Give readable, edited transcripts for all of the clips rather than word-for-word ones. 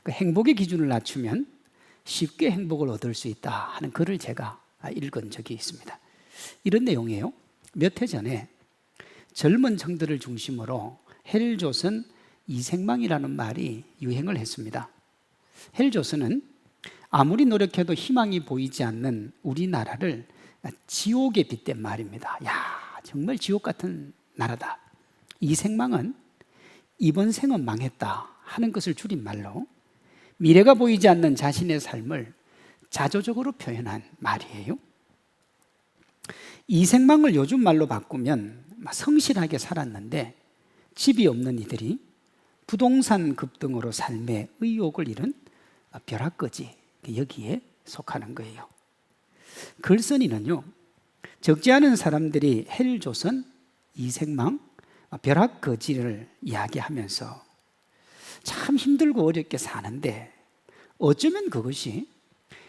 그 행복의 기준을 낮추면 쉽게 행복을 얻을 수 있다 하는 글을 제가 읽은 적이 있습니다. 이런 내용이에요. 몇 해 전에 젊은 층들을 중심으로 헬조선 이생망이라는 말이 유행을 했습니다. 헬조선은 아무리 노력해도 희망이 보이지 않는 우리나라를 지옥에 빗댄 말입니다. 야, 정말 지옥 같은 나라다. 이생망은 이번 생은 망했다 하는 것을 줄임말로 미래가 보이지 않는 자신의 삶을 자조적으로 표현한 말이에요. 이생망을 요즘 말로 바꾸면 성실하게 살았는데 집이 없는 이들이 부동산 급등으로 삶의 의욕을 잃은 벼락거지, 여기에 속하는 거예요. 글쓴이는요, 적지 않은 사람들이 헬조선, 이생망, 벼락거지를 이야기하면서 참 힘들고 어렵게 사는데 어쩌면 그것이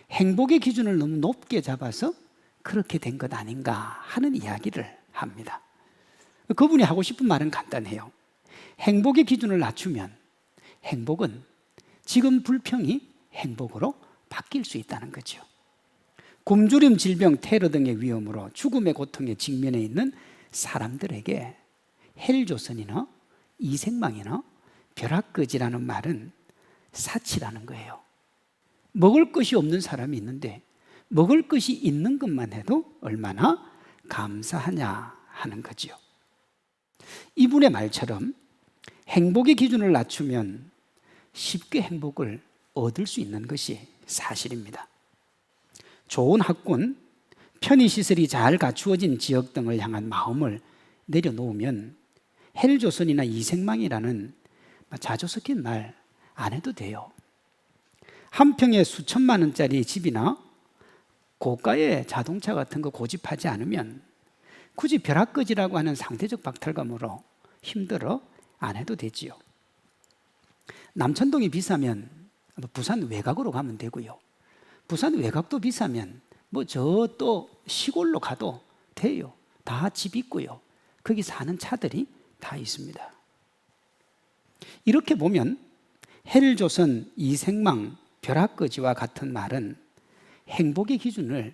행복의 기준을 너무 높게 잡아서 그렇게 된 것 아닌가 하는 이야기를 합니다. 그분이 하고 싶은 말은 간단해요. 행복의 기준을 낮추면 행복은 지금 불평이 행복으로 바뀔 수 있다는 거죠. 굶주림, 질병, 테러 등의 위험으로 죽음의 고통에 직면해 있는 사람들에게 헬조선이나 이생망이나 벼락거지라는 말은 사치라는 거예요. 먹을 것이 없는 사람이 있는데 먹을 것이 있는 것만 해도 얼마나 감사하냐 하는 거죠. 이분의 말처럼 행복의 기준을 낮추면 쉽게 행복을 얻을 수 있는 것이 사실입니다. 좋은 학군, 편의시설이 잘 갖추어진 지역 등을 향한 마음을 내려놓으면 헬조선이나 이생망이라는 자주 섞인 말 안 해도 돼요. 한 평에 수천만 원짜리 집이나 고가의 자동차 같은 거 고집하지 않으면 굳이 벼락거지라고 하는 상대적 박탈감으로 힘들어 안 해도 되지요. 남천동이 비싸면 부산 외곽으로 가면 되고요. 부산 외곽도 비싸면 저 또 시골로 가도 돼요. 다 집 있고요. 거기 사는 차들이 다 있습니다. 이렇게 보면 헬조선, 이생망, 벼락거지와 같은 말은 행복의 기준을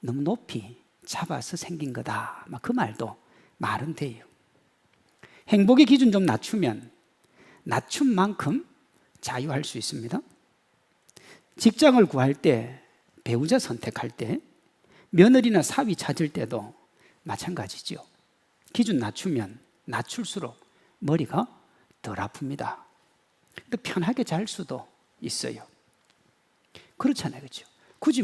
너무 높이 잡아서 생긴 거다. 그 말도 말은 돼요. 행복의 기준 좀 낮추면 낮춘 만큼 자유할 수 있습니다. 직장을 구할 때, 배우자 선택할 때, 며느리나 사위 찾을 때도 마찬가지죠. 기준 낮추면 낮출수록 머리가 덜 아픕니다. 또 편하게 잘 수도 있어요. 그렇잖아요, 그렇죠? 굳이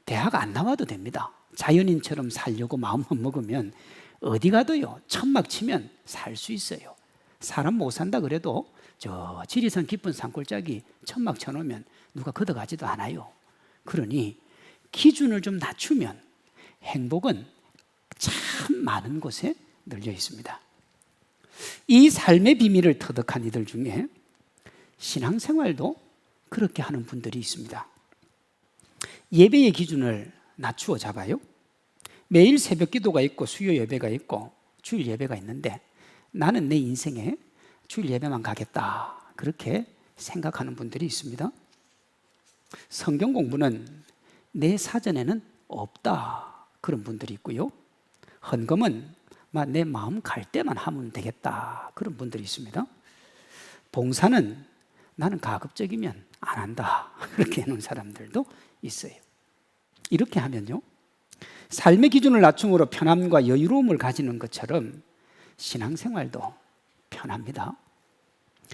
대학 안 나와도 됩니다. 자연인처럼 살려고 마음만 먹으면 어디 가도요, 천막 치면 살 수 있어요. 사람 못 산다 그래도 저 지리산 깊은 산골짜기 천막 쳐놓으면 누가 걷어가지도 않아요. 그러니 기준을 좀 낮추면 행복은 참 많은 곳에 널려 있습니다. 이 삶의 비밀을 터득한 이들 중에 신앙생활도 그렇게 하는 분들이 있습니다. 예배의 기준을 낮추어 잡아요. 매일 새벽 기도가 있고 수요 예배가 있고 주일 예배가 있는데 나는 내 인생에 주일 예배만 가겠다, 그렇게 생각하는 분들이 있습니다. 성경 공부는 내 사전에는 없다, 그런 분들이 있고요. 헌금은 내 마음 갈 때만 하면 되겠다, 그런 분들이 있습니다. 봉사는 나는 가급적이면 안 한다, 그렇게 해놓은 사람들도 있어요. 이렇게 하면요, 삶의 기준을 낮춤으로 편함과 여유로움을 가지는 것처럼 신앙생활도 편합니다.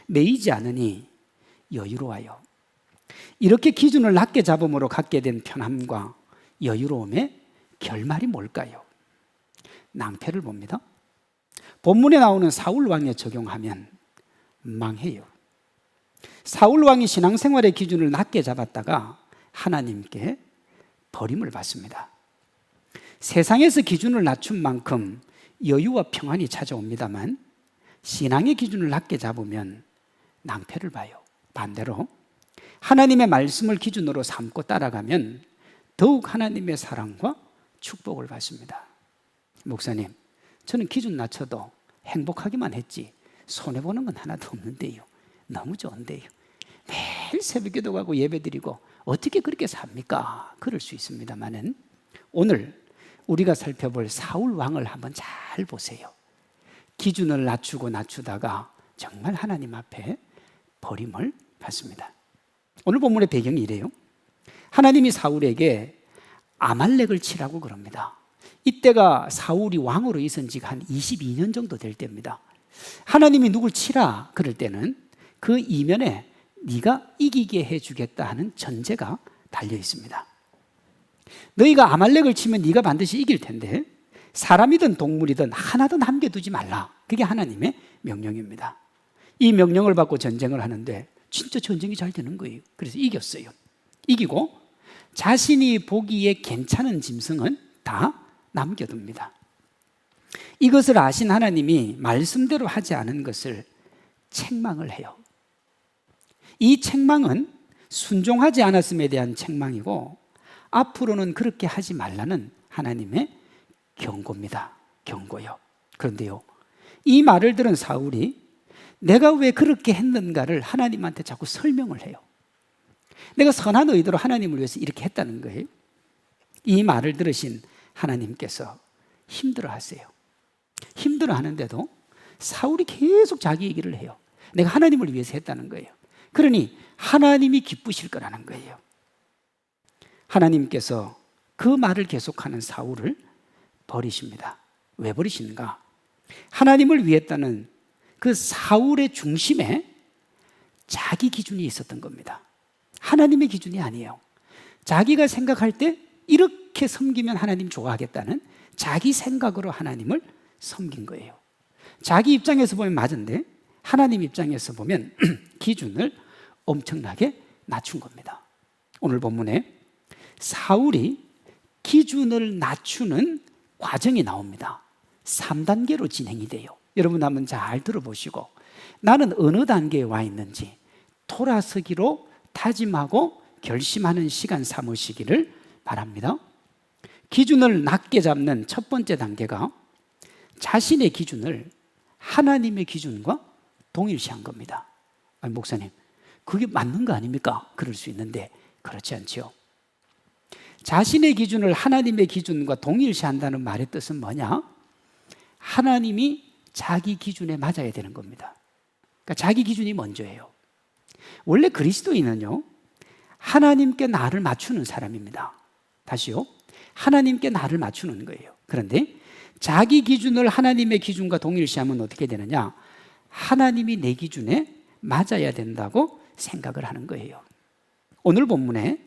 매이지 않으니 여유로워요. 이렇게 기준을 낮게 잡음으로 갖게 된 편함과 여유로움의 결말이 뭘까요? 낭패를 봅니다. 본문에 나오는 사울 왕에 적용하면 망해요. 사울 왕이 신앙생활의 기준을 낮게 잡았다가 하나님께 버림을 받습니다. 세상에서 기준을 낮춘 만큼 여유와 평안이 찾아옵니다만 신앙의 기준을 낮게 잡으면 낭패를 봐요. 반대로 하나님의 말씀을 기준으로 삼고 따라가면 더욱 하나님의 사랑과 축복을 받습니다. 목사님, 저는 기준 낮춰도 행복하기만 했지 손해보는 건 하나도 없는데요. 너무 좋은데요. 매일 새벽기도 가고 예배드리고 어떻게 그렇게 삽니까? 그럴 수 있습니다만은 오늘 우리가 살펴볼 사울 왕을 한번 잘 보세요. 기준을 낮추다가 정말 하나님 앞에 버림을 받습니다. 오늘 본문의 배경이 이래요. 하나님이 사울에게 아말렉을 치라고 그럽니다. 이때가 사울이 왕으로 있은 지가 한 22년 정도 될 때입니다. 하나님이 누굴 치라 그럴 때는 그 이면에 네가 이기게 해주겠다 하는 전제가 달려 있습니다. 너희가 아말렉을 치면 네가 반드시 이길 텐데 사람이든 동물이든 하나도 남겨두지 말라. 그게 하나님의 명령입니다. 이 명령을 받고 전쟁을 하는데 진짜 전쟁이 잘 되는 거예요. 그래서 이겼어요. 이기고 자신이 보기에 괜찮은 짐승은 다 남겨둡니다. 이것을 아신 하나님이 말씀대로 하지 않은 것을 책망을 해요. 이 책망은 순종하지 않았음에 대한 책망이고 앞으로는 그렇게 하지 말라는 하나님의 경고입니다. 경고요. 그런데요, 이 말을 들은 사울이 내가 왜 그렇게 했는가를 하나님한테 자꾸 설명을 해요. 내가 선한 의도로 하나님을 위해서 이렇게 했다는 거예요. 이 말을 들으신 하나님께서 힘들어하세요. 힘들어하는데도 사울이 계속 자기 얘기를 해요. 내가 하나님을 위해서 했다는 거예요. 그러니 하나님이 기쁘실 거라는 거예요. 하나님께서 그 말을 계속하는 사울을 버리십니다. 왜 버리시는가? 하나님을 위했다는 그 사울의 중심에 자기 기준이 있었던 겁니다. 하나님의 기준이 아니에요. 자기가 생각할 때 이렇게 섬기면 하나님 좋아하겠다는 자기 생각으로 하나님을 섬긴 거예요. 자기 입장에서 보면 맞은데 하나님 입장에서 보면 기준을 엄청나게 낮춘 겁니다. 오늘 본문에 사울이 기준을 낮추는 과정이 나옵니다. 3단계로 진행이 돼요. 여러분 한번 잘 들어보시고 나는 어느 단계에 와 있는지 돌아서기로 다짐하고 결심하는 시간 삼으시기를 바랍니다. 기준을 낮게 잡는 첫 번째 단계가 자신의 기준을 하나님의 기준과 동일시한 겁니다. 아니, 목사님, 그게 맞는 거 아닙니까? 그럴 수 있는데 그렇지 않지요. 자신의 기준을 하나님의 기준과 동일시한다는 말의 뜻은 뭐냐? 하나님이 자기 기준에 맞아야 되는 겁니다. 그러니까 자기 기준이 먼저예요. 원래 그리스도인은요, 하나님께 나를 맞추는 사람입니다. 다시요, 하나님께 나를 맞추는 거예요. 그런데 자기 기준을 하나님의 기준과 동일시하면 어떻게 되느냐? 하나님이 내 기준에 맞아야 된다고 생각을 하는 거예요. 오늘 본문에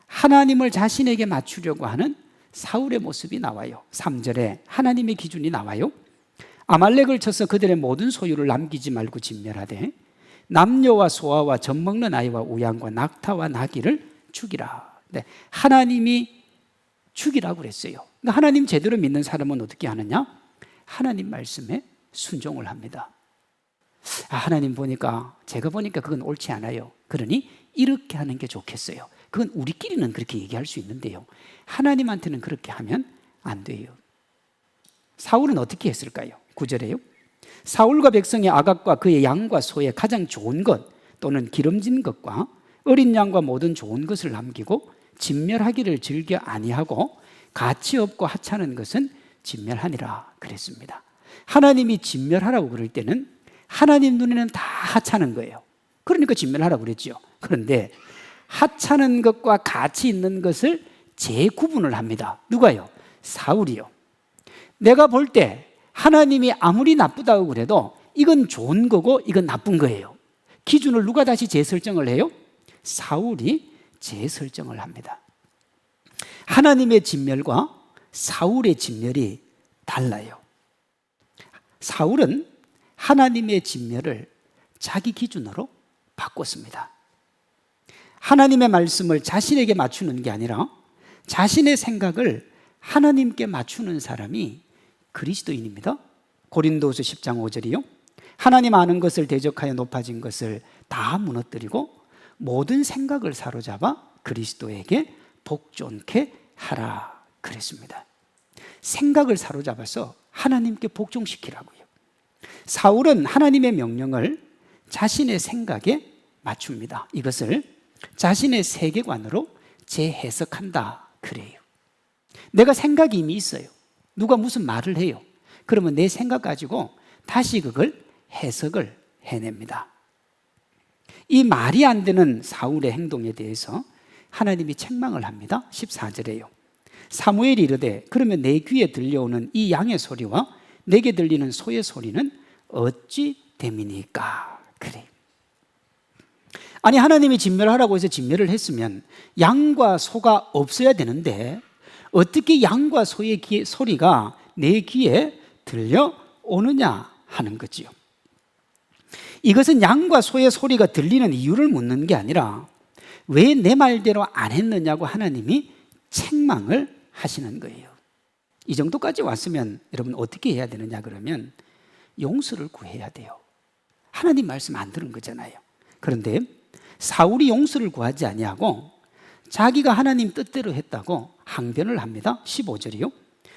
하나님을 자신에게 맞추려고 하는 사울의 모습이 나와요. 3절에 하나님의 기준이 나와요. 아말렉을 쳐서 그들의 모든 소유를 남기지 말고 진멸하되 남녀와 소아와 젖먹는 아이와 우양과 낙타와 나귀를 죽이라. 네, 하나님이 죽이라고 그랬어요. 그러니까 하나님 제대로 믿는 사람은 어떻게 하느냐? 하나님 말씀에 순종을 합니다. 하나님 보니까, 제가 보니까 그건 옳지 않아요. 그러니 이렇게 하는 게 좋겠어요. 그건 우리끼리는 그렇게 얘기할 수 있는데요, 하나님한테는 그렇게 하면 안 돼요. 사울은 어떻게 했을까요? 9절에요. 사울과 백성의 아각과 그의 양과 소의 가장 좋은 것 또는 기름진 것과 어린 양과 모든 좋은 것을 남기고 진멸하기를 즐겨 아니하고 가치 없고 하찮은 것은 진멸하니라 그랬습니다. 하나님이 진멸하라고 그럴 때는 하나님 눈에는 다 하찮은 거예요. 그러니까 진멸하라고 그랬죠. 그런데 하찮은 것과 가치 있는 것을 재구분을 합니다. 누가요? 사울이요. 내가 볼 때 하나님이 아무리 나쁘다고 그래도 이건 좋은 거고 이건 나쁜 거예요. 기준을 누가 다시 재설정을 해요? 사울이 재설정을 합니다. 하나님의 진멸과 사울의 진멸이 달라요. 사울은 하나님의 진멸을 자기 기준으로 바꿨습니다. 하나님의 말씀을 자신에게 맞추는 게 아니라 자신의 생각을 하나님께 맞추는 사람이 그리스도인입니다. 고린도후서 10장 5절이요. 하나님 아는 것을 대적하여 높아진 것을 다 무너뜨리고 모든 생각을 사로잡아 그리스도에게 복종케 하라 그랬습니다. 생각을 사로잡아서 하나님께 복종시키라고요. 사울은 하나님의 명령을 자신의 생각에 맞춥니다. 이것을 자신의 세계관으로 재해석한다 그래요. 내가 생각이 이미 있어요. 누가 무슨 말을 해요. 그러면 내 생각 가지고 다시 그걸 해석을 해냅니다. 이 말이 안 되는 사울의 행동에 대해서 하나님이 책망을 합니다. 14절에요. 사무엘이 이르되 그러면 내 귀에 들려오는 이 양의 소리와 내게 들리는 소의 소리는 어찌 됨이니까? 그래. 아니, 하나님이 진멸하라고 해서 진멸을 했으면 양과 소가 없어야 되는데 어떻게 양과 소의 소리가 내 귀에 들려오느냐 하는 거지요. 이것은 양과 소의 소리가 들리는 이유를 묻는 게 아니라 왜 내 말대로 안 했느냐고 하나님이 책망을 하시는 거예요. 이 정도까지 왔으면 여러분 어떻게 해야 되느냐 그러면 용서를 구해야 돼요. 하나님 말씀 안 들은 거잖아요. 그런데 사울이 용서를 구하지 아니하고 자기가 하나님 뜻대로 했다고 항변을 합니다. 15절이요.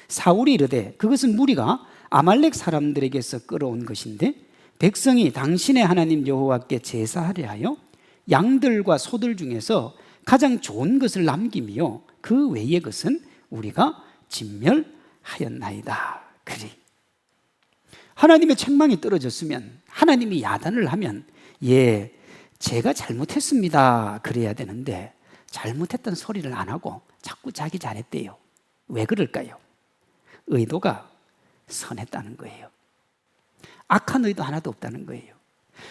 사울이 이르되 그것은 무리가 아말렉 사람들에게서 끌어온 것인데 백성이 당신의 하나님 여호와께 제사하려 하여 양들과 소들 중에서 가장 좋은 것을 남기며 그 외의 것은 우리가 진멸하였나이다. 그리 하나님의 책망이 떨어졌으면 하나님이 야단을 하면 예, 제가 잘못했습니다 그래야 되는데 잘못했던 소리를 안 하고 자꾸 자기 잘했대요. 왜 그럴까요? 의도가 선했다는 거예요. 악한 의도 하나도 없다는 거예요.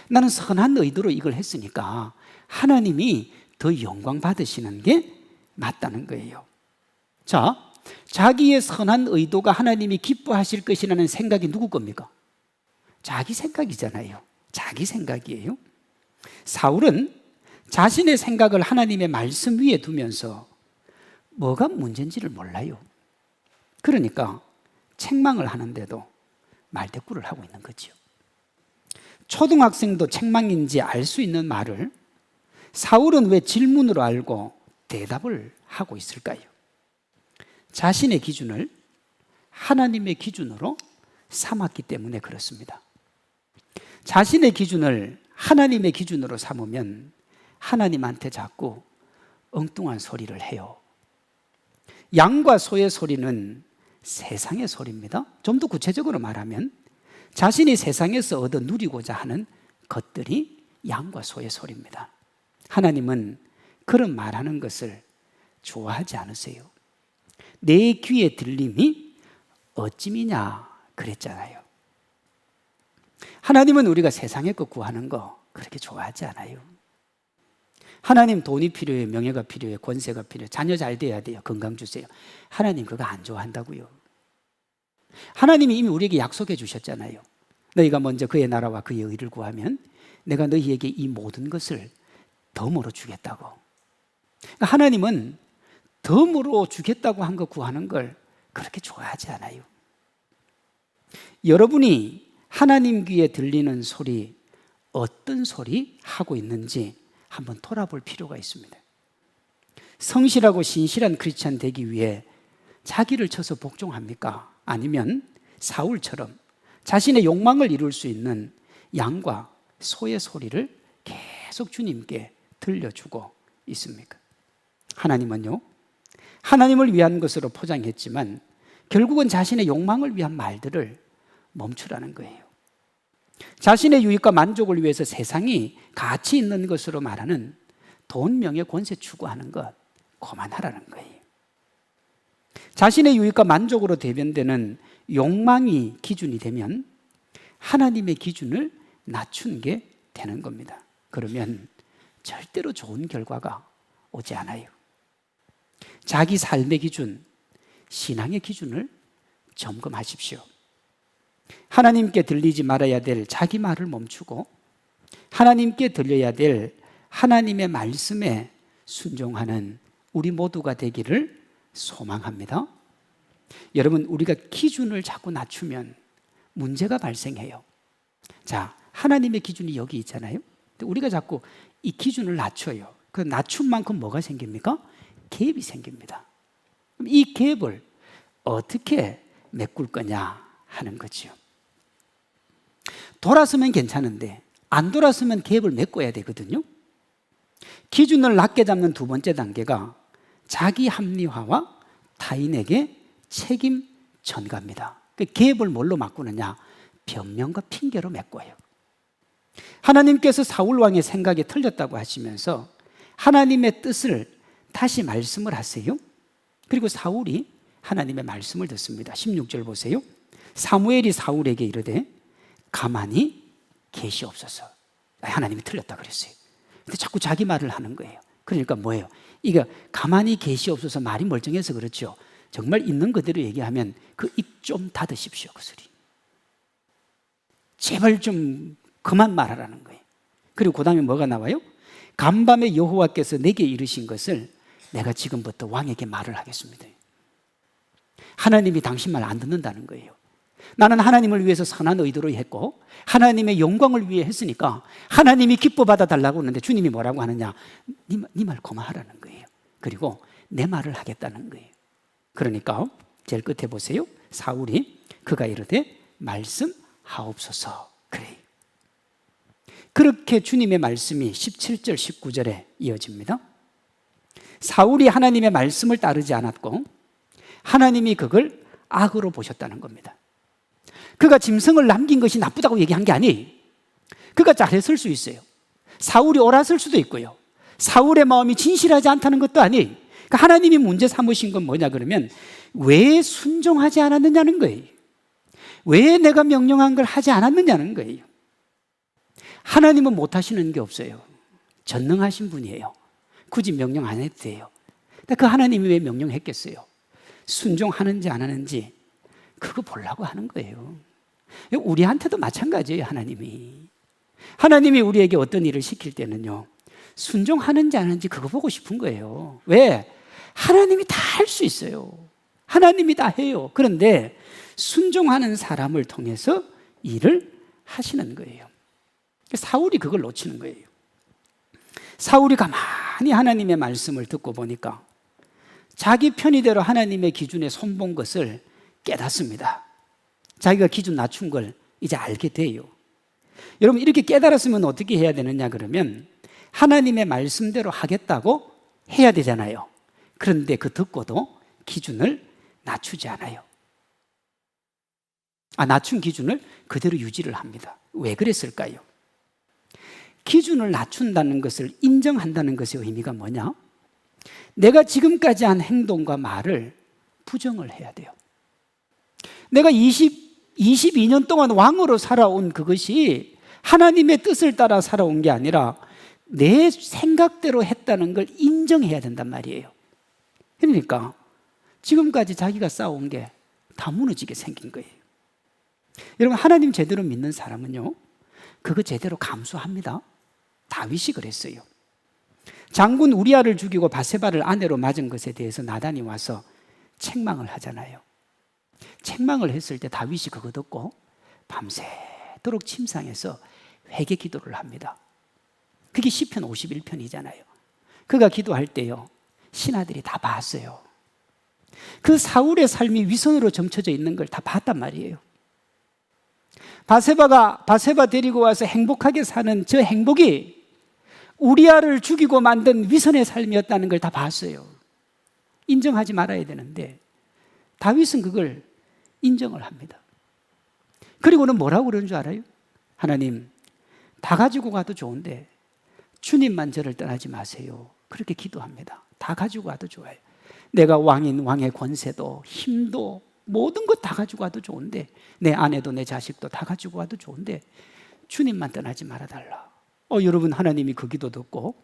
나는 선한 의도로 이걸 했으니까 하나님이 더 영광 받으시는 게 맞다는 거예요. 자, 자기의 선한 의도가 하나님이 기뻐하실 것이라는 생각이 누구 겁니까? 자기 생각이잖아요. 자기 생각이에요. 사울은 자신의 생각을 하나님의 말씀 위에 두면서 뭐가 문제인지를 몰라요. 그러니까 책망을 하는데도 말대꾸를 하고 있는 거죠. 초등학생도 책망인지 알 수 있는 말을 사울은 왜 질문으로 알고 대답을 하고 있을까요? 자신의 기준을 하나님의 기준으로 삼았기 때문에 그렇습니다. 자신의 기준을 하나님의 기준으로 삼으면 하나님한테 자꾸 엉뚱한 소리를 해요. 양과 소의 소리는 세상의 소리입니다. 좀 더 구체적으로 말하면 자신이 세상에서 얻어 누리고자 하는 것들이 양과 소의 소리입니다. 하나님은 그런 말하는 것을 좋아하지 않으세요. 내 귀에 들림이 어찌미냐 그랬잖아요. 하나님은 우리가 세상의 것 구하는 거 그렇게 좋아하지 않아요. 하나님 돈이 필요해, 명예가 필요해, 권세가 필요해, 자녀 잘 돼야 돼요, 건강 주세요. 하나님 그거 안 좋아한다고요. 하나님이 이미 우리에게 약속해 주셨잖아요. 너희가 먼저 그의 나라와 그의 의를 구하면 내가 너희에게 이 모든 것을 덤으로 주겠다고. 그러니까 하나님은 덤으로 주겠다고 한 거 구하는 걸 그렇게 좋아하지 않아요. 여러분이 하나님 귀에 들리는 소리 어떤 소리 하고 있는지 한번 돌아볼 필요가 있습니다. 성실하고 신실한 크리스찬 되기 위해 자기를 쳐서 복종합니까? 아니면 사울처럼 자신의 욕망을 이룰 수 있는 양과 소의 소리를 계속 주님께 들려주고 있습니까? 하나님은요, 하나님을 위한 것으로 포장했지만 결국은 자신의 욕망을 위한 말들을 멈추라는 거예요. 자신의 유익과 만족을 위해서 세상이 가치 있는 것으로 말하는 돈, 명예, 권세 추구하는 것 그만하라는 거예요. 자신의 유익과 만족으로 대변되는 욕망이 기준이 되면 하나님의 기준을 낮춘 게 되는 겁니다. 그러면 절대로 좋은 결과가 오지 않아요. 자기 삶의 기준, 신앙의 기준을 점검하십시오. 하나님께 들리지 말아야 될 자기 말을 멈추고 하나님께 들려야 될 하나님의 말씀에 순종하는 우리 모두가 되기를 소망합니다. 여러분, 우리가 기준을 자꾸 낮추면 문제가 발생해요. 자, 하나님의 기준이 여기 있잖아요. 우리가 자꾸 이 기준을 낮춰요. 그 낮춘 만큼 뭐가 생깁니까? 갭이 생깁니다. 그럼 이 갭을 어떻게 메꿀 거냐 하는 거죠. 돌아서면 괜찮은데 안 돌아서면 갭을 메꿔야 되거든요. 기준을 낮게 잡는 두 번째 단계가 자기 합리화와 타인에게 책임 전가입니다. 그 갭을 뭘로 바꾸느냐? 변명과 핑계로 메꿔요. 하나님께서 사울 왕의 생각이 틀렸다고 하시면서 하나님의 뜻을 다시 말씀을 하세요. 그리고 사울이 하나님의 말씀을 듣습니다. 16절 보세요. 사무엘이 사울에게 이르되 가만히 계시옵소서. 하나님이 틀렸다 그랬어요. 근데 자꾸 자기 말을 하는 거예요. 그러니까 뭐예요? 이거 가만히 계시옵소서 말이 멀쩡해서 그렇죠. 정말 있는 그대로 얘기하면 그 입 좀 닫으십시오. 그 소리. 제발 좀 그만 말하라는 거예요. 그리고 그 다음에 뭐가 나와요? 간밤에 여호와께서 내게 이르신 것을 내가 지금부터 왕에게 말을 하겠습니다. 하나님이 당신 말 안 듣는다는 거예요. 나는 하나님을 위해서 선한 의도로 했고 하나님의 영광을 위해 했으니까 하나님이 기뻐 받아달라고 하는데 주님이 뭐라고 하느냐? 네 말 그만하라는 거예요. 그리고 내 말을 하겠다는 거예요. 그러니까 제일 끝에 보세요. 사울이 그가 이르되 말씀하옵소서. 그래요. 그렇게 주님의 말씀이 17절 19절에 이어집니다. 사울이 하나님의 말씀을 따르지 않았고 하나님이 그걸 악으로 보셨다는 겁니다. 그가 짐승을 남긴 것이 나쁘다고 얘기한 게 아니에요. 그가 잘했을 수 있어요. 사울이 옳았을 수도 있고요. 사울의 마음이 진실하지 않다는 것도 아니에요. 그러니까 하나님이 문제 삼으신 건 뭐냐 그러면 왜 순종하지 않았느냐는 거예요. 왜 내가 명령한 걸 하지 않았느냐는 거예요. 하나님은 못하시는 게 없어요. 전능하신 분이에요. 굳이 명령 안 해도 돼요. 근데 그 하나님이 왜 명령했겠어요? 순종하는지 안 하는지 그거 보려고 하는 거예요. 우리한테도 마찬가지예요. 하나님이 우리에게 어떤 일을 시킬 때는요 순종하는지 안 하는지 그거 보고 싶은 거예요. 왜? 하나님이 다 할 수 있어요. 하나님이 다 해요. 그런데 순종하는 사람을 통해서 일을 하시는 거예요. 사울이 그걸 놓치는 거예요. 사울이 가만히 하나님의 말씀을 듣고 보니까 자기 편의대로 하나님의 기준에 손본 것을 깨닫습니다. 자기가 기준 낮춘 걸 이제 알게 돼요. 여러분 이렇게 깨달았으면 어떻게 해야 되느냐 그러면 하나님의 말씀대로 하겠다고 해야 되잖아요. 그런데 그 듣고도 기준을 낮추지 않아요. 낮춘 기준을 그대로 유지를 합니다. 왜 그랬을까요? 기준을 낮춘다는 것을 인정한다는 것의 의미가 뭐냐? 내가 지금까지 한 행동과 말을 부정을 해야 돼요. 내가 22년 동안 왕으로 살아온 그것이 하나님의 뜻을 따라 살아온 게 아니라 내 생각대로 했다는 걸 인정해야 된단 말이에요. 그러니까 지금까지 자기가 쌓아온 게 다 무너지게 생긴 거예요. 여러분 하나님 제대로 믿는 사람은요 그거 제대로 감수합니다. 다윗이 그랬어요. 장군 우리아를 죽이고 바세바를 아내로 맞은 것에 대해서 나단이 와서 책망을 하잖아요. 책망을 했을 때 다윗이 그거 듣고 밤새도록 침상에서 회개 기도를 합니다. 그게 시편 51편이잖아요. 그가 기도할 때요 신하들이 다 봤어요. 그 사울의 삶이 위선으로 점쳐져 있는 걸 다 봤단 말이에요. 바세바 데리고 와서 행복하게 사는 저 행복이 우리아를 죽이고 만든 위선의 삶이었다는 걸 다 봤어요. 인정하지 말아야 되는데 다윗은 그걸 인정을 합니다. 그리고는 뭐라고 그러는 줄 알아요? 하나님 다 가지고 가도 좋은데 주님만 저를 떠나지 마세요. 그렇게 기도합니다. 다 가지고 가도 좋아요. 내가 왕인 왕의 권세도 힘도 모든 것 다 가지고 가도 좋은데 내 아내도 내 자식도 다 가지고 가도 좋은데 주님만 떠나지 말아달라. 여러분 하나님이 그 기도 듣고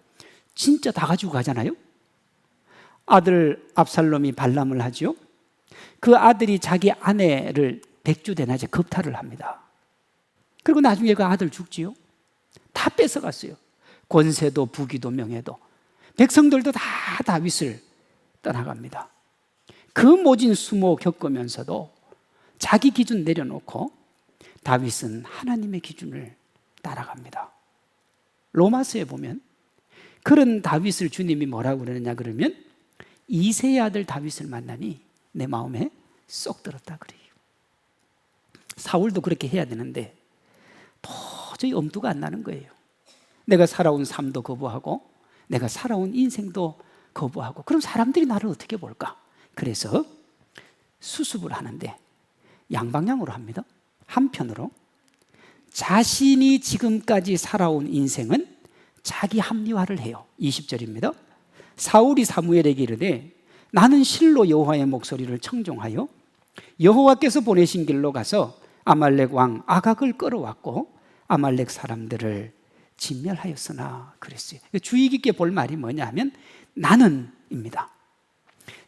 진짜 다 가지고 가잖아요. 아들 압살롬이 반람을 하죠. 그 아들이 자기 아내를 백주대낮에 겁탈을 합니다. 그리고 나중에 그 아들 죽지요. 다 뺏어갔어요. 권세도 부귀도 명예도. 백성들도 다 다윗을 떠나갑니다. 그 모진 수모 겪으면서도 자기 기준 내려놓고 다윗은 하나님의 기준을 따라갑니다. 로마서에 보면 그런 다윗을 주님이 뭐라고 그러느냐 그러면 이새의 아들 다윗을 만나니 내 마음에 쏙 들었다 그래요. 사울도 그렇게 해야 되는데 도저히 엄두가 안 나는 거예요. 내가 살아온 삶도 거부하고 내가 살아온 인생도 거부하고, 그럼 사람들이 나를 어떻게 볼까? 그래서 수습을 하는데 양방향으로 합니다. 한편으로 자신이 지금까지 살아온 인생은 자기 합리화를 해요. 20절입니다. 사울이 사무엘에게 이르되 나는 실로 여호와의 목소리를 청종하여 여호와께서 보내신 길로 가서 아말렉 왕 아각을 끌어왔고 아말렉 사람들을 진멸하였으나 그랬어요. 주의 깊게 볼 말이 뭐냐 하면 나는입니다.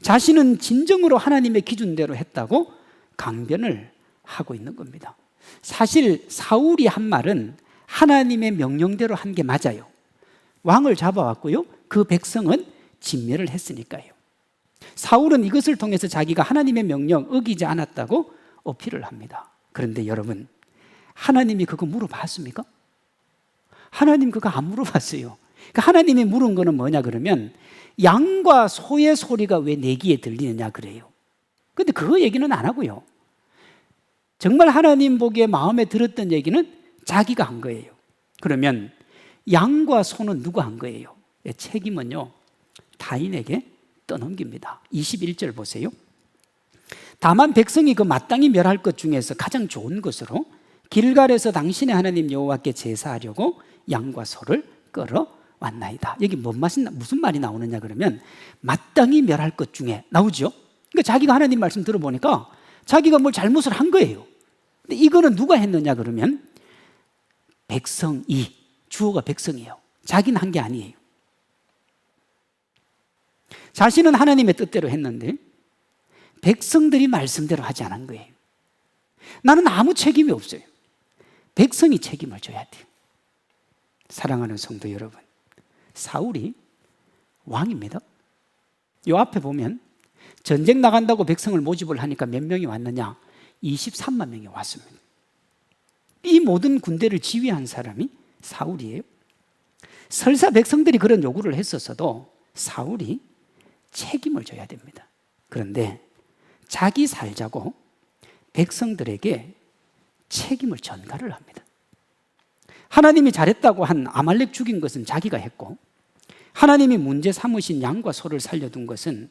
자신은 진정으로 하나님의 기준대로 했다고 강변을 하고 있는 겁니다. 사실 사울이 한 말은 하나님의 명령대로 한 게 맞아요. 왕을 잡아왔고요, 그 백성은 진멸을 했으니까요. 사울은 이것을 통해서 자기가 하나님의 명령 어기지 않았다고 어필을 합니다. 그런데 여러분, 하나님이 그거 물어봤습니까? 하나님 그거 안 물어봤어요. 그러니까 하나님이 물은 거는 뭐냐 그러면 양과 소의 소리가 왜 내 귀에 들리느냐 그래요. 그런데 그거 얘기는 안 하고요, 정말 하나님 보기에 마음에 들었던 얘기는 자기가 한 거예요. 그러면 양과 소는 누가 한 거예요? 책임은요, 타인에게 떠넘깁니다. 21절 보세요. 다만 백성이 그 마땅히 멸할 것 중에서 가장 좋은 것으로 길갈에서 당신의 하나님 여호와께 제사하려고 양과 소를 끌어왔나이다. 여기 무슨 말이 나오느냐 그러면 마땅히 멸할 것 중에 나오죠. 그러니까 자기가 하나님 말씀 들어보니까 자기가 뭘 잘못을 한 거예요. 근데 이거는 누가 했느냐 그러면 백성이, 주어가 백성이에요. 자기는 한 게 아니에요. 자신은 하나님의 뜻대로 했는데 백성들이 말씀대로 하지 않은 거예요. 나는 아무 책임이 없어요. 백성이 책임을 져야 돼요. 사랑하는 성도 여러분, 사울이 왕입니다. 요 앞에 보면 전쟁 나간다고 백성을 모집을 하니까 몇 명이 왔느냐? 23만 명이 왔습니다. 이 모든 군대를 지휘한 사람이 사울이에요. 설사 백성들이 그런 요구를 했었어도 사울이 책임을 져야 됩니다. 그런데 자기 살자고 백성들에게 책임을 전가를 합니다. 하나님이 잘했다고 한 아말렉 죽인 것은 자기가 했고, 하나님이 문제 삼으신 양과 소를 살려둔 것은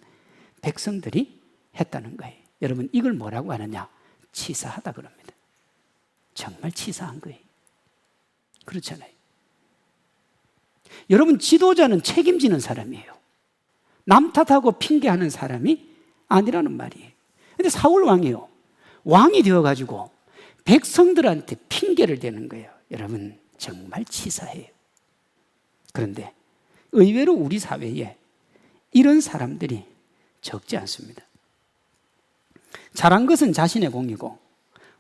백성들이 했다는 거예요. 여러분, 이걸 뭐라고 하느냐? 치사하다 그럽니다. 정말 치사한 거예요. 그렇잖아요. 여러분, 지도자는 책임지는 사람이에요. 남 탓하고 핑계하는 사람이 아니라는 말이에요. 근데 사울 왕이요, 왕이 되어가지고 백성들한테 핑계를 대는 거예요. 여러분, 정말 치사해요. 그런데 의외로 우리 사회에 이런 사람들이 적지 않습니다. 잘한 것은 자신의 공이고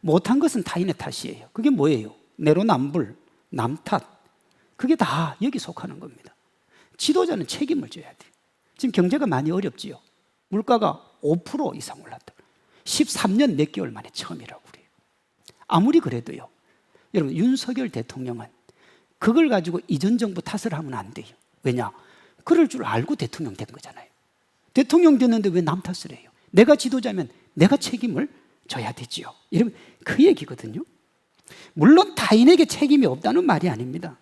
못한 것은 타인의 탓이에요. 그게 뭐예요? 내로남불, 남탓, 그게 다 여기 속하는 겁니다. 지도자는 책임을 져야 돼요. 지금 경제가 많이 어렵지요. 물가가 5% 이상 올랐다. 13년 몇 개월 만에 처음이라고 그래요. 아무리 그래도요, 여러분, 윤석열 대통령은 그걸 가지고 이전 정부 탓을 하면 안 돼요. 왜냐? 그럴 줄 알고 대통령 된 거잖아요. 대통령 됐는데 왜 남 탓을 해요? 내가 지도자면 내가 책임을 져야 되지요. 이러면 그 얘기거든요. 물론 타인에게 책임이 없다는 말이 아닙니다.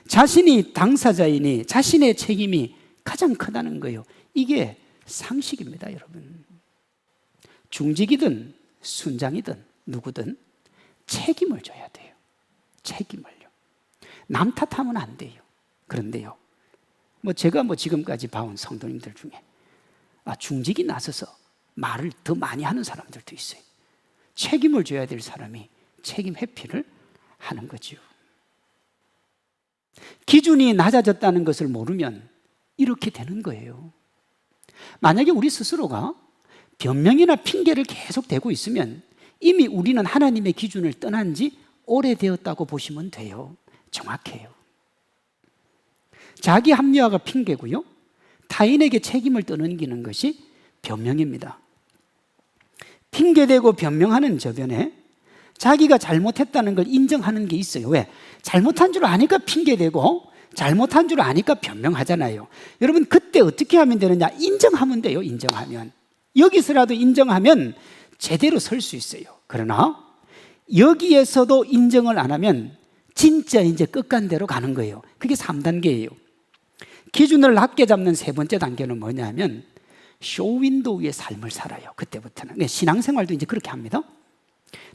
자신이 당사자이니 자신의 책임이 가장 크다는 거예요. 이게 상식입니다, 여러분. 중직이든 순장이든 누구든 책임을 져야 돼요. 책임을요. 남 탓하면 안 돼요. 그런데요, 제가 지금까지 봐온 성도님들 중에 중직이 나서서 말을 더 많이 하는 사람들도 있어요. 책임을 져야 될 사람이 책임 회피를 하는 거죠. 기준이 낮아졌다는 것을 모르면 이렇게 되는 거예요. 만약에 우리 스스로가 변명이나 핑계를 계속 대고 있으면 이미 우리는 하나님의 기준을 떠난 지 오래되었다고 보시면 돼요. 정확해요. 자기 합리화가 핑계고요, 타인에게 책임을 떠넘기는 것이 변명입니다. 핑계대고 변명하는 저변에 자기가 잘못했다는 걸 인정하는 게 있어요. 왜? 잘못한 줄 아니까 핑계대고 잘못한 줄 아니까 변명하잖아요. 여러분, 그때 어떻게 하면 되느냐? 인정하면 돼요. 인정하면. 여기서라도 인정하면 제대로 설 수 있어요. 그러나 여기에서도 인정을 안 하면 진짜 이제 끝간대로 가는 거예요. 그게 3단계예요. 기준을 낮게 잡는 세 번째 단계는 뭐냐면 쇼윈도우의 삶을 살아요. 그때부터는 신앙생활도 이제 그렇게 합니다.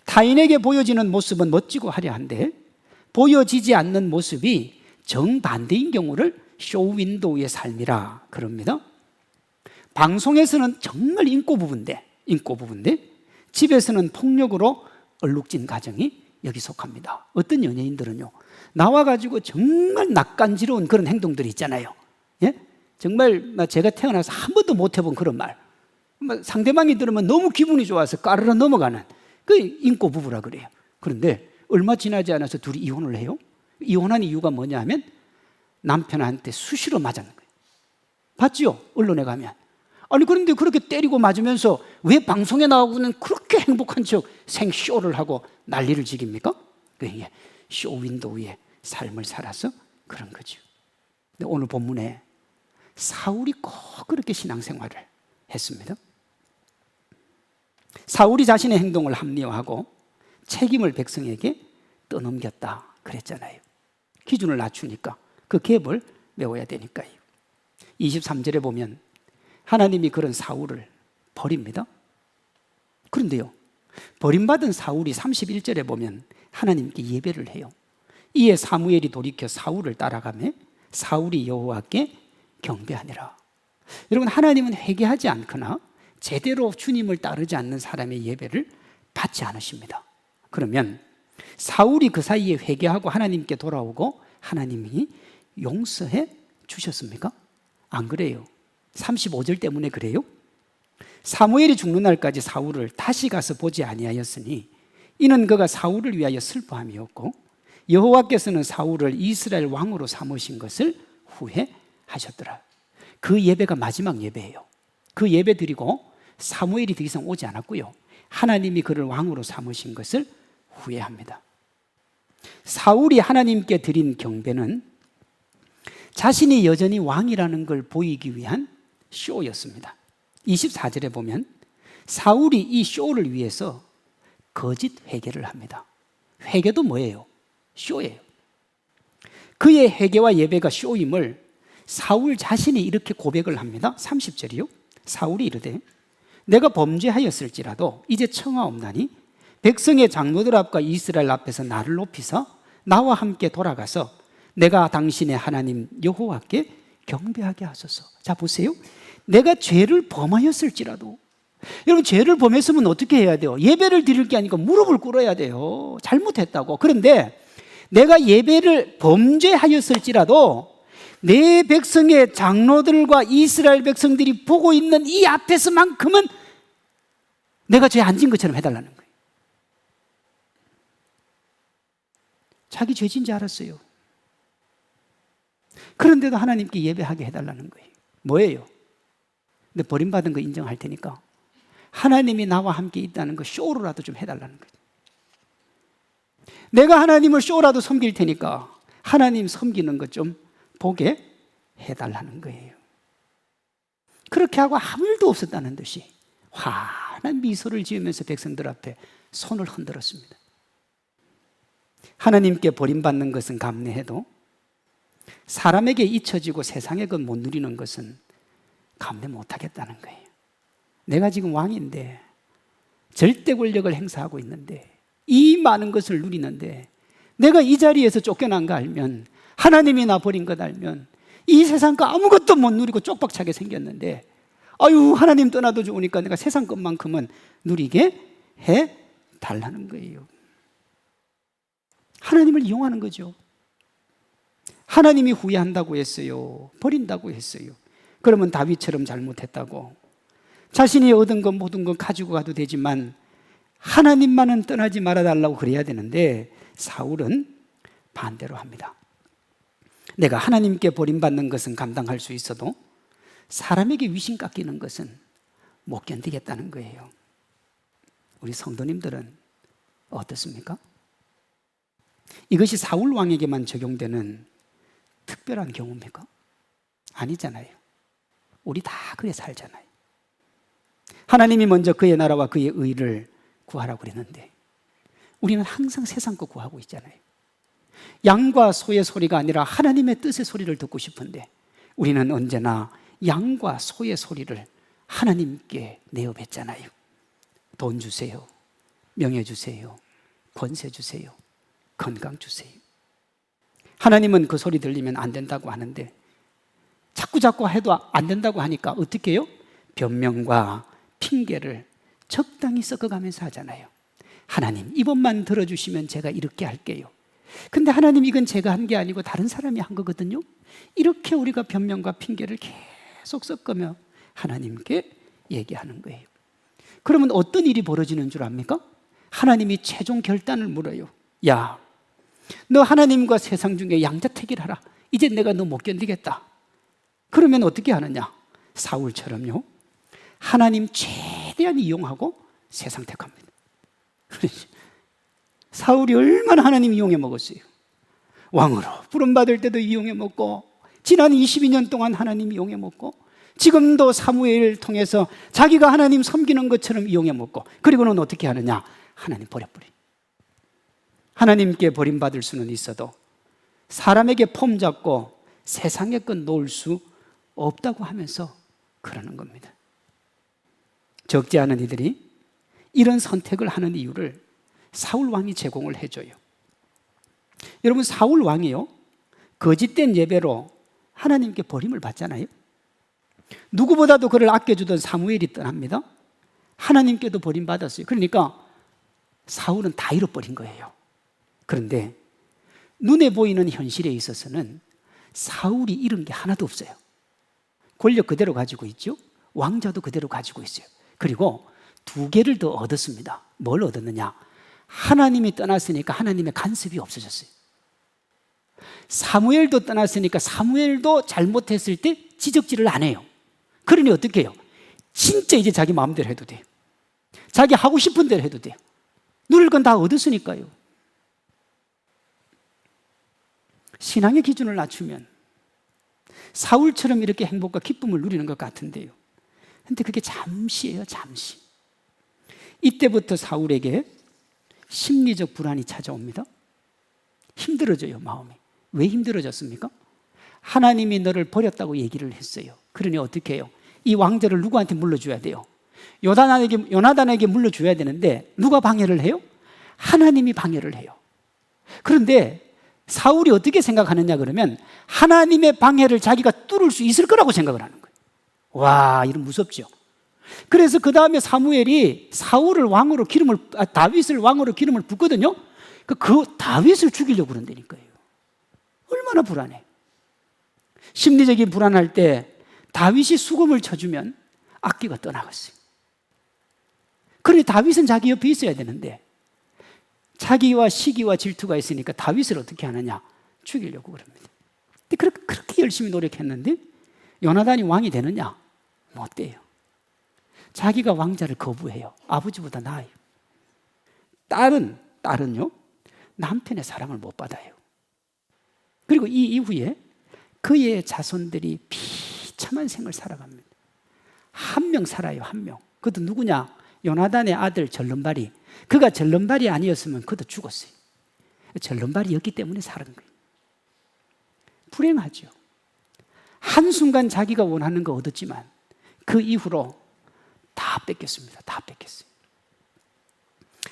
타인에게 보여지는 모습은 멋지고 화려한데 보여지지 않는 모습이 정반대인 경우를 쇼윈도우의 삶이라 그럽니다. 방송에서는 정말 인고 부부인데 집에서는 폭력으로 얼룩진 가정이 여기 속합니다. 어떤 연예인들은요, 나와가지고 정말 낯간지러운 그런 행동들이 있잖아요. 예? 정말 제가 태어나서 한 번도 못 해본 그런 말, 상대방이 들으면 너무 기분이 좋아서 까르르 넘어가는 그 인고 부부라 그래요. 그런데 얼마 지나지 않아서 둘이 이혼을 해요. 이혼한 이유가 뭐냐 하면 남편한테 수시로 맞았는 거예요. 봤지요? 언론에 가면. 아니 그런데 그렇게 때리고 맞으면서 왜 방송에 나오고는 그렇게 행복한 척 생쇼를 하고 난리를 지깁니까? 그게 쇼윈도우의 삶을 살아서 그런 거죠. 근데 오늘 본문에 사울이 꼭 그렇게 신앙생활을 했습니다. 사울이 자신의 행동을 합리화하고 책임을 백성에게 떠넘겼다 그랬잖아요. 기준을 낮추니까 그 갭을 메워야 되니까요. 23절에 보면 하나님이 그런 사울을 버립니다. 그런데요, 버림받은 사울이 31절에 보면 하나님께 예배를 해요. 이에 사무엘이 돌이켜 사울을 따라가며 사울이 여호와께 경배하니라. 여러분, 하나님은 회개하지 않거나 제대로 주님을 따르지 않는 사람의 예배를 받지 않으십니다. 그러면 사울이 그 사이에 회개하고 하나님께 돌아오고 하나님이 용서해 주셨습니까? 안 그래요. 35절 때문에 그래요. 사무엘이 죽는 날까지 사울을 다시 가서 보지 아니하였으니 이는 그가 사울을 위하여 슬퍼함이었고 여호와께서는 사울을 이스라엘 왕으로 삼으신 것을 후회하셨더라. 그 예배가 마지막 예배예요. 그 예배 드리고 사무엘이 더 이상 오지 않았고요, 하나님이 그를 왕으로 삼으신 것을 후회합니다. 사울이 하나님께 드린 경배는 자신이 여전히 왕이라는 걸 보이기 위한 쇼였습니다. 24절에 보면 사울이 이 쇼를 위해서 거짓 회개를 합니다. 회개도 뭐예요? 쇼예요. 그의 회개와 예배가 쇼임을 사울 자신이 이렇게 고백을 합니다. 30절이요. 사울이 이르되 내가 범죄하였을지라도 이제 청하옵나니 백성의 장로들 앞과 이스라엘 앞에서 나를 높이사 나와 함께 돌아가서 내가 당신의 하나님 여호와께 경배하게 하소서. 자 보세요. 내가 죄를 범하였을지라도, 여러분 죄를 범했으면 어떻게 해야 돼요? 예배를 드릴 게 아니고 무릎을 꿇어야 돼요. 잘못했다고. 그런데 내가 예배를 범죄하였을지라도 내 백성의 장로들과 이스라엘 백성들이 보고 있는 이 앞에서만큼은 내가 죄 안 진 것처럼 해달라는 거예요. 자기 죄진지 알았어요. 그런데도 하나님께 예배하게 해달라는 거예요. 뭐예요? 근데 버림받은 거 인정할 테니까 하나님이 나와 함께 있다는 거 쇼로라도 좀 해달라는 거예요. 내가 하나님을 쇼라도 섬길 테니까 하나님 섬기는 것 좀 보게 해달라는 거예요. 그렇게 하고 아무 일도 없었다는 듯이 환한 미소를 지으면서 백성들 앞에 손을 흔들었습니다. 하나님께 버림받는 것은 감내해도 사람에게 잊혀지고 세상의 것 못 누리는 것은 감내 못하겠다는 거예요. 내가 지금 왕인데 절대 권력을 행사하고 있는데 이 많은 것을 누리는데 내가 이 자리에서 쫓겨난 거 알면, 하나님이 나 버린 것 알면 이 세상 거 아무것도 못 누리고 쪽박차게 생겼는데 아유 하나님 떠나도 좋으니까 내가 세상 것만큼은 누리게 해달라는 거예요. 하나님을 이용하는 거죠. 하나님이 후회한다고 했어요. 버린다고 했어요. 그러면 다윗처럼 잘못했다고 자신이 얻은 것 모든 것 가지고 가도 되지만 하나님만은 떠나지 말아달라고 그래야 되는데 사울은 반대로 합니다. 내가 하나님께 버림받는 것은 감당할 수 있어도 사람에게 위신 깎이는 것은 못 견디겠다는 거예요. 우리 성도님들은 어떻습니까? 이것이 사울 왕에게만 적용되는 특별한 경우입니까? 아니잖아요. 우리 다 그래 살잖아요. 하나님이 먼저 그의 나라와 그의 의를 구하라고 그랬는데 우리는 항상 세상 거 구하고 있잖아요. 양과 소의 소리가 아니라 하나님의 뜻의 소리를 듣고 싶은데 우리는 언제나 양과 소의 소리를 하나님께 내어 뱉잖아요. 돈 주세요, 명예 주세요, 권세 주세요, 건강 주세요. 하나님은 그 소리 들리면 안 된다고 하는데 자꾸 해도 안 된다고 하니까 어떻게 해요? 변명과 핑계를 적당히 섞어가면서 하잖아요. 하나님, 이번만 들어주시면 제가 이렇게 할게요. 근데 하나님, 이건 제가 한 게 아니고 다른 사람이 한 거거든요. 이렇게 우리가 변명과 핑계를 계속 섞으며 하나님께 얘기하는 거예요. 그러면 어떤 일이 벌어지는 줄 압니까? 하나님이 최종 결단을 물어요. 야, 너 하나님과 세상 중에 양자택일 하라. 이제 내가 너 못 견디겠다. 그러면 어떻게 하느냐? 사울처럼요, 하나님 최대한 이용하고 세상 택합니다. 사울이 얼마나 하나님 이용해 먹었어요. 왕으로 부름받을 때도 이용해 먹고, 지난 22년 동안 하나님 이용해 먹고, 지금도 사무엘을 통해서 자기가 하나님 섬기는 것처럼 이용해 먹고, 그리고는 어떻게 하느냐? 하나님 버려버려. 하나님께 버림받을 수는 있어도 사람에게 폼 잡고 세상의 것 놓을 수 없다고 하면서 그러는 겁니다. 적지 않은 이들이 이런 선택을 하는 이유를 사울 왕이 제공을 해줘요. 여러분, 사울 왕이요, 거짓된 예배로 하나님께 버림을 받잖아요. 누구보다도 그를 아껴주던 사무엘이 떠납니다. 하나님께도 버림받았어요. 그러니까 사울은 다 잃어버린 거예요. 그런데 눈에 보이는 현실에 있어서는 사울이 잃은 게 하나도 없어요. 권력 그대로 가지고 있죠. 왕자도 그대로 가지고 있어요. 그리고 두 개를 더 얻었습니다. 뭘 얻었느냐? 하나님이 떠났으니까 하나님의 간섭이 없어졌어요. 사무엘도 떠났으니까 사무엘도 잘못했을 때 지적질을 안 해요. 그러니 어떻게 해요? 진짜 이제 자기 마음대로 해도 돼요. 자기 하고 싶은 대로 해도 돼요. 누릴 건 다 얻었으니까요. 신앙의 기준을 낮추면 사울처럼 이렇게 행복과 기쁨을 누리는 것 같은데요. 근데 그게 잠시예요, 잠시. 이때부터 사울에게 심리적 불안이 찾아옵니다. 힘들어져요, 마음이. 왜 힘들어졌습니까? 하나님이 너를 버렸다고 얘기를 했어요. 그러니 어떻게 해요? 이 왕자를 누구한테 물려줘야 돼요? 요나단에게 물려줘야 되는데 누가 방해를 해요? 하나님이 방해를 해요. 그런데 사울이 어떻게 생각하느냐 그러면 하나님의 방해를 자기가 뚫을 수 있을 거라고 생각을 하는 거예요. 와, 이런 무섭죠. 그래서 그 다음에 사무엘이 다윗을 왕으로 기름을 붓거든요. 그 다윗을 죽이려고 그런다니까요. 얼마나 불안해. 심리적인 불안할 때 다윗이 수금을 쳐주면 악기가 떠나갔어요. 그러니 다윗은 자기 옆에 있어야 되는데 자기와 시기와 질투가 있으니까 다윗을 어떻게 하느냐? 죽이려고 그럽니다. 근데 그렇게 열심히 노력했는데 요나단이 왕이 되느냐? 못 돼요. 자기가 왕자를 거부해요. 아버지보다 나아요. 딸은요, 남편의 사랑을 못 받아요. 그리고 이 이후에 그의 자손들이 비참한 생을 살아갑니다. 한 명 살아요, 한 명. 그것도 누구냐? 요나단의 아들 절름발이. 그가 절름발이 아니었으면 그도 죽었어요. 절름발이었기 때문에 살은 거예요. 불행하죠. 한순간 자기가 원하는 거 얻었지만 그 이후로 다 뺏겼습니다. 다 뺏겼어요.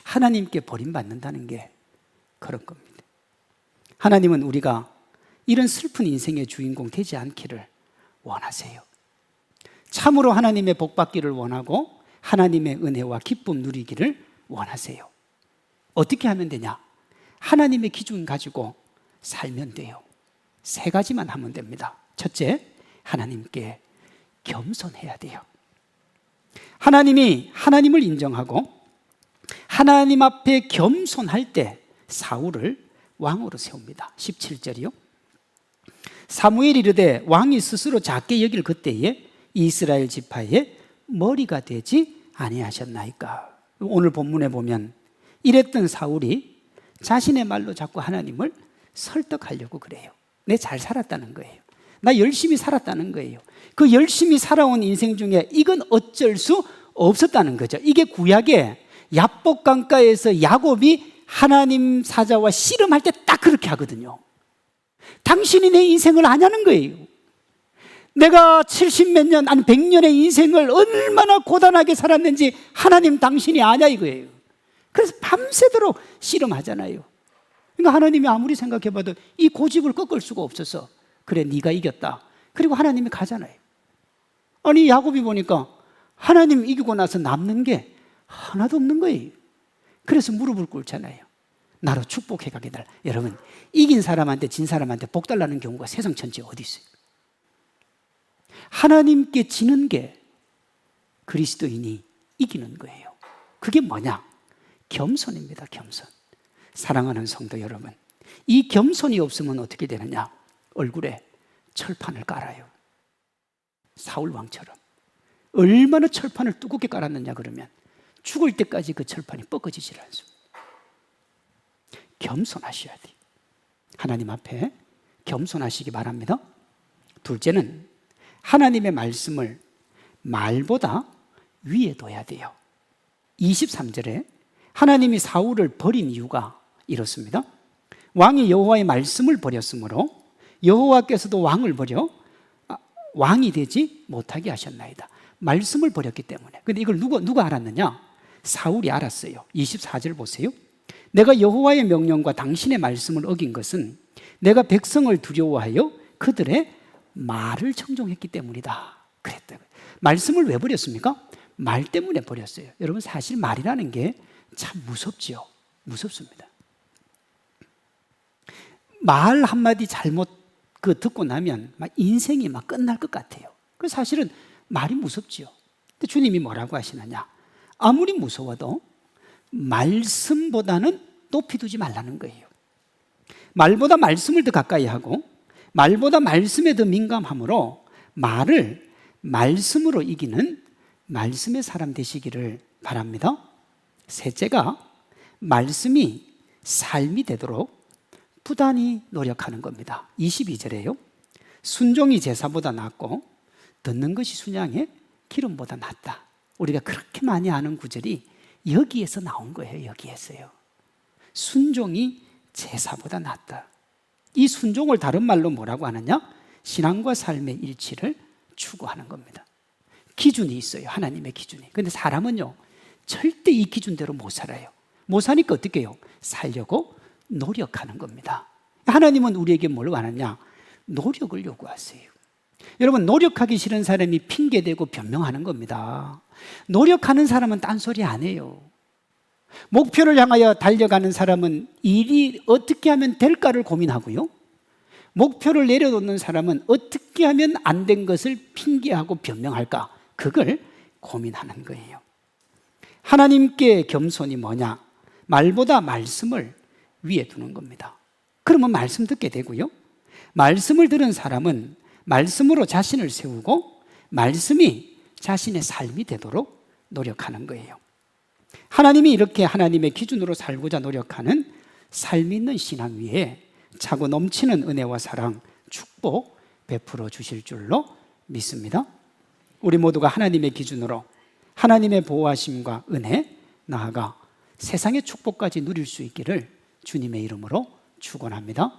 하나님께 버림받는다는 게 그런 겁니다. 하나님은 우리가 이런 슬픈 인생의 주인공 되지 않기를 원하세요. 참으로 하나님의 복 받기를 원하고 하나님의 은혜와 기쁨 누리기를 원하세요. 어떻게 하면 되냐? 하나님의 기준 가지고 살면 돼요. 3가지만 하면 됩니다. 첫째, 하나님께 겸손해야 돼요. 하나님이 하나님을 인정하고 하나님 앞에 겸손할 때 사울을 왕으로 세웁니다. 17절이요. 사무엘이 이르되 왕이 스스로 작게 여길 그때에 이스라엘 지파의 머리가 되지 아니하셨나이까. 오늘 본문에 보면 이랬던 사울이 자신의 말로 자꾸 하나님을 설득하려고 그래요. 내 잘 살았다는 거예요. 나 열심히 살았다는 거예요. 그 열심히 살아온 인생 중에 이건 어쩔 수 없었다는 거죠. 이게 구약의 야복 강가에서 야곱이 하나님 사자와 씨름할 때 딱 그렇게 하거든요. 당신이 내 인생을 아냐는 거예요. 내가 70몇 년, 아니 100년의 인생을 얼마나 고단하게 살았는지 하나님 당신이 아냐 이거예요. 그래서 밤새도록 씨름하잖아요. 그러니까 하나님이 아무리 생각해봐도 이 고집을 꺾을 수가 없어서 그래 네가 이겼다. 그리고 하나님이 가잖아요. 아니 야곱이 보니까 하나님 이기고 나서 남는 게 하나도 없는 거예요. 그래서 무릎을 꿇잖아요. 나로 축복해 가게 달. 여러분, 이긴 사람한테 진 사람한테 복 달라는 경우가 세상 전체에 어디 있어요? 하나님께 지는 게 그리스도인이 이기는 거예요. 그게 뭐냐? 겸손입니다. 겸손. 사랑하는 성도 여러분, 이 겸손이 없으면 어떻게 되느냐? 얼굴에 철판을 깔아요. 사울 왕처럼. 얼마나 철판을 두껍게 깔았느냐 그러면 죽을 때까지 그 철판이 뻗어지질 않습니다. 겸손하셔야 돼요. 하나님 앞에 겸손하시기 바랍니다. 둘째는 하나님의 말씀을 말보다 위에 둬야 돼요. 23절에 하나님이 사울을 버린 이유가 이렇습니다. 왕이 여호와의 말씀을 버렸으므로 여호와께서도 왕을 버려 왕이 되지 못하게 하셨나이다. 말씀을 버렸기 때문에. 근데 이걸 누가 알았느냐? 사울이 알았어요. 24절 보세요. 내가 여호와의 명령과 당신의 말씀을 어긴 것은 내가 백성을 두려워하여 그들의 말을 청종했기 때문이다. 그랬다고요. 말씀을 왜 버렸습니까? 말 때문에 버렸어요. 여러분, 사실 말이라는 게 참 무섭지요. 무섭습니다. 말 한마디 잘못 듣고 나면 막 인생이 막 끝날 것 같아요. 그 사실은 말이 무섭지요. 근데 주님이 뭐라고 하시느냐? 아무리 무서워도 말씀보다는 높이 두지 말라는 거예요. 말보다 말씀을 더 가까이 하고 말보다 말씀에 더 민감함으로 말을 말씀으로 이기는 말씀의 사람 되시기를 바랍니다. 셋째가 말씀이 삶이 되도록 부단히 노력하는 겁니다. 22절에요. 순종이 제사보다 낫고 듣는 것이 순양의 기름보다 낫다. 우리가 그렇게 많이 아는 구절이 여기에서 나온 거예요. 여기에서요. 순종이 제사보다 낫다. 이 순종을 다른 말로 뭐라고 하느냐? 신앙과 삶의 일치를 추구하는 겁니다. 기준이 있어요. 하나님의 기준이. 그런데 사람은요, 절대 이 기준대로 못 살아요. 못 사니까 어떻게 해요? 살려고 노력하는 겁니다. 하나님은 우리에게 뭘 원하냐? 노력을 요구하세요. 여러분, 노력하기 싫은 사람이 핑계대고 변명하는 겁니다. 노력하는 사람은 딴소리 안 해요. 목표를 향하여 달려가는 사람은 일이 어떻게 하면 될까를 고민하고요. 목표를 내려놓는 사람은 어떻게 하면 안 된 것을 핑계하고 변명할까? 그걸 고민하는 거예요. 하나님께 겸손이 뭐냐? 말보다 말씀을 위에 두는 겁니다. 그러면 말씀 듣게 되고요. 말씀을 들은 사람은 말씀으로 자신을 세우고 말씀이 자신의 삶이 되도록 노력하는 거예요. 하나님이 이렇게 하나님의 기준으로 살고자 노력하는 삶 있는 신앙 위에 차고 넘치는 은혜와 사랑, 축복 베풀어 주실 줄로 믿습니다. 우리 모두가 하나님의 기준으로 하나님의 보호하심과 은혜, 나아가 세상의 축복까지 누릴 수 있기를 주님의 이름으로 축원합니다.